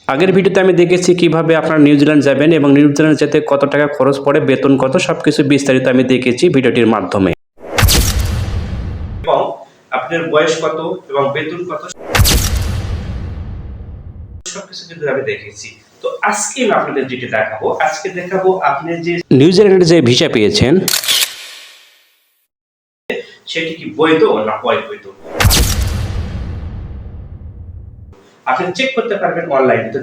আগের ভিডিওতে আমি দেখেছি কিভাবে আপনারা নিউজিল্যান্ড যাবেন এবং নিউজিল্যান্ড যেতে কত টাকা খরচ পড়ে, বেতন কত, সবকিছু বিস্তারিত আমি দেখেছি ভিডিওটির মাধ্যমে। এবং আপনার বয়স কত এবং বেতন কত সবকিছু কিন্তু আমি দেখেছি। তো আজকে আমি আপনাদের যেটা দেখাবো, আজকে দেখাবো আপনি যে নিউজিল্যান্ডের যে ভিসা পেয়েছেন সেটি কি বৈধ না অবৈধ আপনি চেক করতে পারবেন অনলাইনে। তো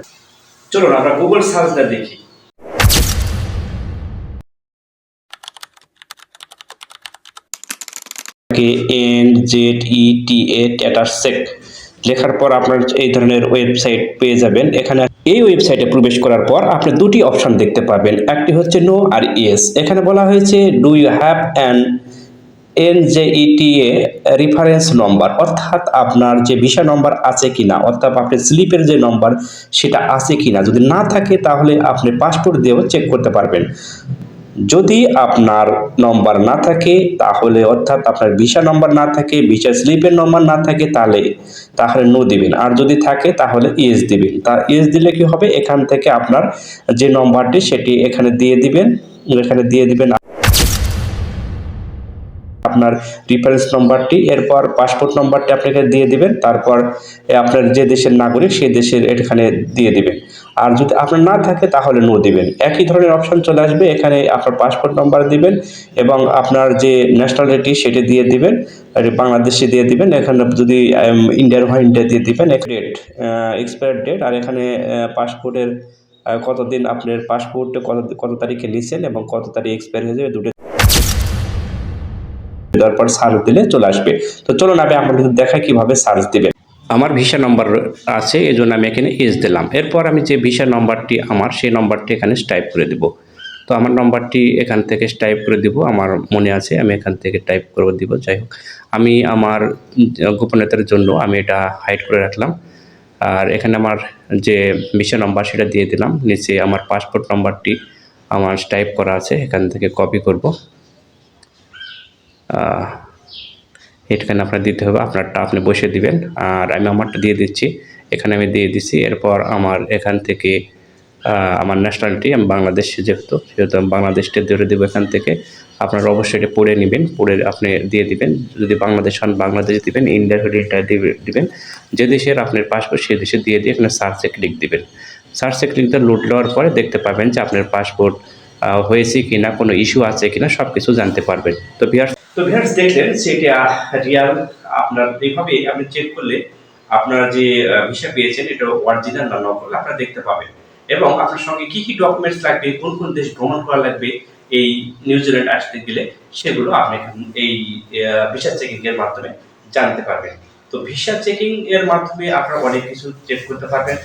চলুন আমরা গুগল সার্চ দিয়ে দেখি। NZETA ট্যাটারসেক লেখার পর আপনার এই ধরনের ওয়েবসাইট পেয়ে যাবেন। এখানে এই ওয়েবসাইটে প্রবেশ করার পর আপনি দুটি অপশন দেখতে পাবেন, একটি হচ্ছে নো আর ইয়েস। এখানে বলা হয়েছে do you have an NZETA reference number, অর্থাৎ আপনার যে ভিসা নম্বর আছে কিনা, অর্থাৎ আপনার স্লিপের যে নম্বর সেটা আছে কিনা। যদি না থাকে তাহলে আপনি পাসপোর্ট দিয়েও চেক করতে পারবেন। যদি আপনার নম্বর না থাকে তাহলে, অর্থাৎ আপনার ভিসা নম্বর না থাকে, ভিসা স্লিপের নম্বর না থাকে, তাহলে নো দিবেন। আর যদি থাকে তাহলে ইয়েস দিবেন। তা ইয়েস দিলে কি হবে, এখান থেকে আপনার যে নম্বরটি সেটি এখানে দিয়ে দিবেন। আপনার রেফারেন্স নম্বরটি, এরপর পাসপোর্ট নম্বরটি আপনাকে দিয়ে দিবেন। তারপর আপনার যে দেশের নাগরিক সেই দেশের এখানে দিয়ে দিবেন। আর যদি আপনার না থাকে তাহলে নো দিবেন। একই ধরনের অপশন চলে আসবে, এখানে আপনার পাসপোর্ট নম্বর দিবেন এবং আপনার যে ন্যাশনালিটি সেটি দিয়ে দিবেন, বাংলাদেশে দিয়ে দিবেন। এখানে যদি ইন্ডিয়ার হয় ইন্ডিয়া দিয়ে দিবেন। এক্সপায়ার ডেট, আর এখানে পাসপোর্টের কতদিন আপনার পাসপোর্ট কত তারিখে নিছেন এবং কত তারিখ এক্সপায়ার হয়ে যাবে, দুটো দেওয়ার পর সার্চ দিলে চলে আসবে। তো চলুন আমি আপনাদের দেখাই কিভাবে সার্চ দিবেন। আমার ভিসা নম্বর আছে, এই জন্য আমি এখানে এস দিলাম। এরপর আমি যে ভিসা নম্বরটি আমার, সেই নম্বরটি এখানে টাইপ করে দিব। তো আমার নম্বরটি এখান থেকে টাইপ করে দিব, আমার মনে আছে আমি এখান থেকে টাইপ করে দিব। যাই হোক, আমি আমার গোপনীয়তার জন্য আমি এটা হাইড করে রাখলাম। আর এখানে আমার যে ভিসা নম্বর সেটা দিয়ে দিলাম। নিচে আমার পাসপোর্ট নম্বরটি আমার টাইপ করা আছে, এখান থেকে কপি করব। এখানে আপনার দিতে হবে, আপনারটা আপনি বসে দিবেন। আর আমি আমারটা দিয়ে দিচ্ছি, এখানে আমি দিয়ে দিচ্ছি। এরপর আমার এখান থেকে আমার ন্যাশনালিটি, আমি বাংলাদেশে সেহেতু আমি বাংলাদেশটা ধরে দেবো। এখান থেকে আপনারা অবশ্যই এটা পড়ে নেবেন, পড়ে আপনি দিয়ে দিবেন। যদি বাংলাদেশ হন বাংলাদেশ দিবেন, ইন্ডিয়ার হলে ইন্ডিয়া দিবেন। যে দেশের আপনার পাসপোর্ট সেই দেশে দিয়ে এখানে সার্চে ক্লিক দিবেন। সার্চে ক্লিক দিয়ে লোড দেওয়ার পরে দেখতে পাবেন যে আপনার পাসপোর্ট হয়েছে কিনা, কোনো ইস্যু আছে কিনা, সব কিছু জানতে পারবেন। তো ভিউয়ার্স দেখলেন সেটা রিয়াল। আপনার এইভাবে আপনি চেক করলে আপনার যে ভিসা পেয়েছেন এটা অরিজিনাল না নকল আপনারা দেখতে পাবেন। এবং আপনার সঙ্গে কি কি ডকুমেন্টস লাগবে, কোন কোন দেশ ভ্রমণ করা লাগবে এই নিউজিল্যান্ড আসতে গেলে, সেগুলো আপনি এই ভিসা চেকিং এর মাধ্যমে জানতে পারবেন। তো ভিসা চেকিং এর মাধ্যমে আপনারা অনেক কিছু চেক করতে পারবেন।